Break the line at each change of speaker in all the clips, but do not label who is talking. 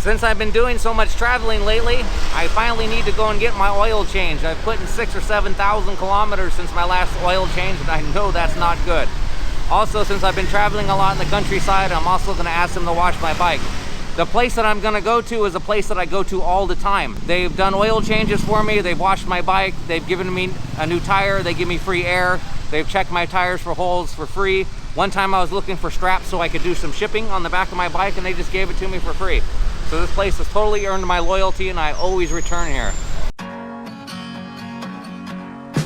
Since I've been doing so much traveling lately, I finally need to go and get my oil changed. I've put in 6,000 or 7,000 kilometers since my last oil change, and I know that's not good. Also, since I've been traveling a lot in the countryside, I'm also gonna ask them to wash my bike. The place that I'm gonna go to is a place that I go to all the time. They've done oil changes for me, they've washed my bike, they've given me a new tire, they give me free air, they've checked my tires for holes for free. One time I was looking for straps so I could do some shipping on the back of my bike, and they just gave it to me for free. So this place has totally earned my loyalty, and I always return here.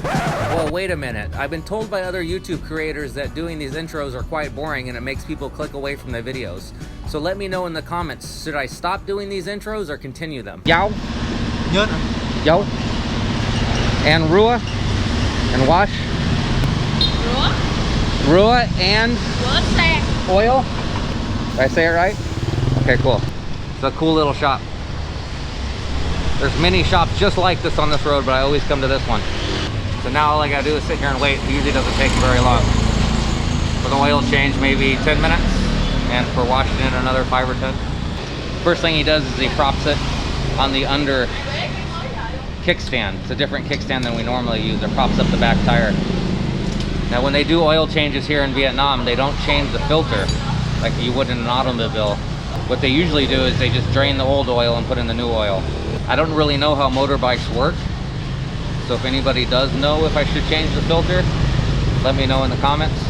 Well, wait a minute. I've been told by other YouTube creators that doing these intros are quite boring and it makes people click away from the videos. So let me know in the comments, should I stop doing these intros or continue them? Yao?
Nhớt.
Yo? And Rua? And wash? Rua and oil? Did I say it right? Okay, cool. It's a cool little shop. There's many shops just like this on this road, but I always come to this one. So now all I gotta do is sit here and wait. It usually doesn't take very long. For the oil change, maybe 10 minutes. And for washing it, another 5 or 10. First thing he does is he props it on the under kickstand. It's a different kickstand than we normally use. It props up the back tire. Now when they do oil changes here in Vietnam, they don't change the filter like you would in an automobile. What they usually do is they just drain the old oil and put in the new oil. I don't really know how motorbikes work, so if anybody does know if I should change the filter, let me know in the comments.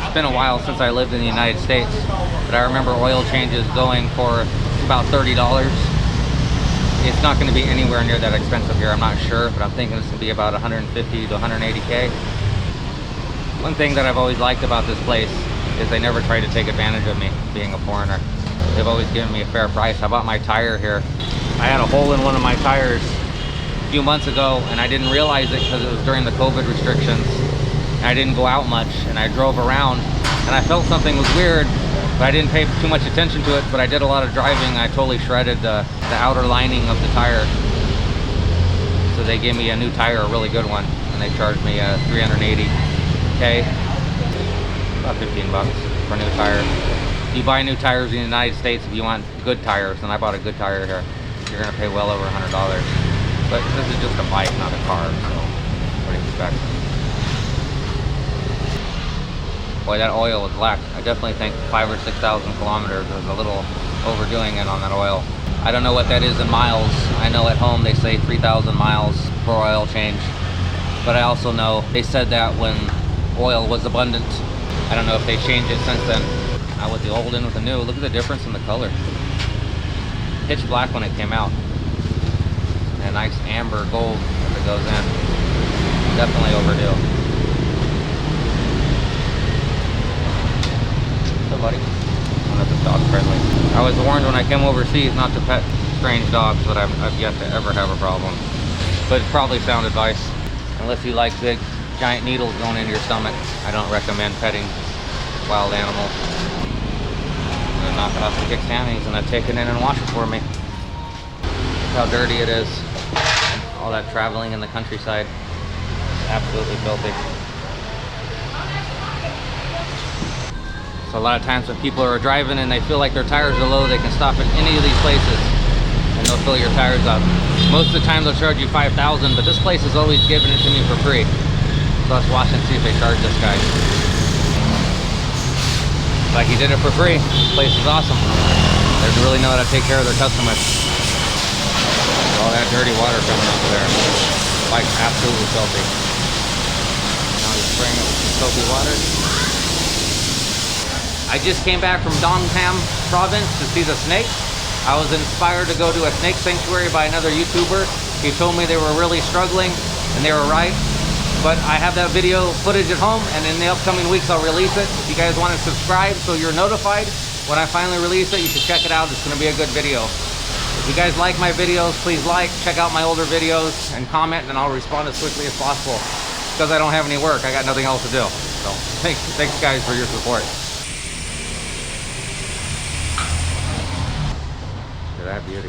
It's been a while since I lived in the United States, but I remember oil changes going for about $30. It's not going to be anywhere near that expensive here, I'm not sure, but I'm thinking it's going to be about 150 to 180K. One thing that I've always liked about this place is they never try to take advantage of me being a foreigner. They've always given me a fair price. I bought my tire here. I had a hole in one of my tires a few months ago, and I didn't realize it because it was during the COVID restrictions. And I didn't go out much, and I drove around, and I felt something was weird, but I didn't pay too much attention to it. But I did a lot of driving. I totally shredded the outer lining of the tire. So they gave me a new tire, a really good one, and they charged me 380K, about 15 bucks for a new tire. You buy new tires in the United States if you want good tires, and I bought a good tire here. You're gonna pay well over $100. But this is just a bike, not a car, so what do you expect? Boy, that oil was black. I definitely think 5,000 or 6,000 kilometers is a little overdoing it on that oil. I don't know what that is in miles. I know at home they say 3,000 miles for oil change. But I also know they said that when oil was abundant. I don't know if they changed it since then. Now with the old in with the new, look at the difference in the color. Pitch black when it came out. And a nice amber gold as it goes in. Definitely overdue. So buddy, I don't know if this dog's friendly. I was warned when I came overseas not to pet strange dogs, but I've yet to ever have a problem. But it's probably sound advice. Unless you like big giant needles going into your stomach, I don't recommend petting wild animals. I'm gonna knock it off the kickstand and he's gonna take it in and wash it for me. Look how dirty it is. All that traveling in the countryside. It's absolutely filthy. So a lot of times when people are driving and they feel like their tires are low, they can stop at any of these places and they'll fill your tires up. Most of the time they'll charge you 5,000, but this place is always giving it to me for free. So let's watch and see if they charge this guy. Like he did it for free. This place is awesome. They really know how to take care of their customers. All that dirty water coming off of there. Like absolutely filthy. Now he's spraying it with some soapy water. I just came back from Dong Tam province to see the snakes. I was inspired to go to a snake sanctuary by another YouTuber. He told me they were really struggling, and they were right. But I have that video footage at home, and in the upcoming weeks I'll release it. If you guys want to subscribe so you're notified when I finally release it, you should check it out. It's going to be a good video. If you guys like my videos, please like, check out my older videos, and comment, and I'll respond as quickly as possible. Because I don't have any work, I got nothing else to do. So thanks guys for your support. Look at that beauty.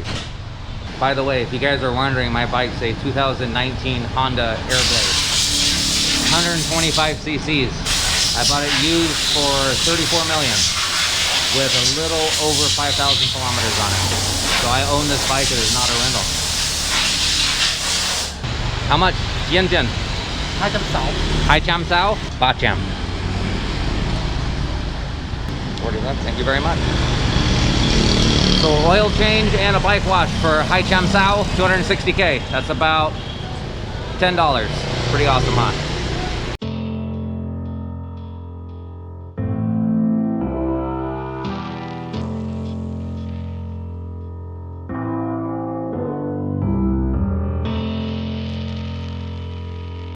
By the way, if you guys are wondering, my bike's a 2019 Honda Airblade. 125 cc's. I bought it used for 34 million. with a little over 5,000 kilometers on it. So I own this bike, it is not a rental. How much? Yen Yen. 200 Bacham. 40 left, thank you very much. So oil change and a bike wash for Hai Cham Sao, 260K. That's about $10. Pretty awesome, huh?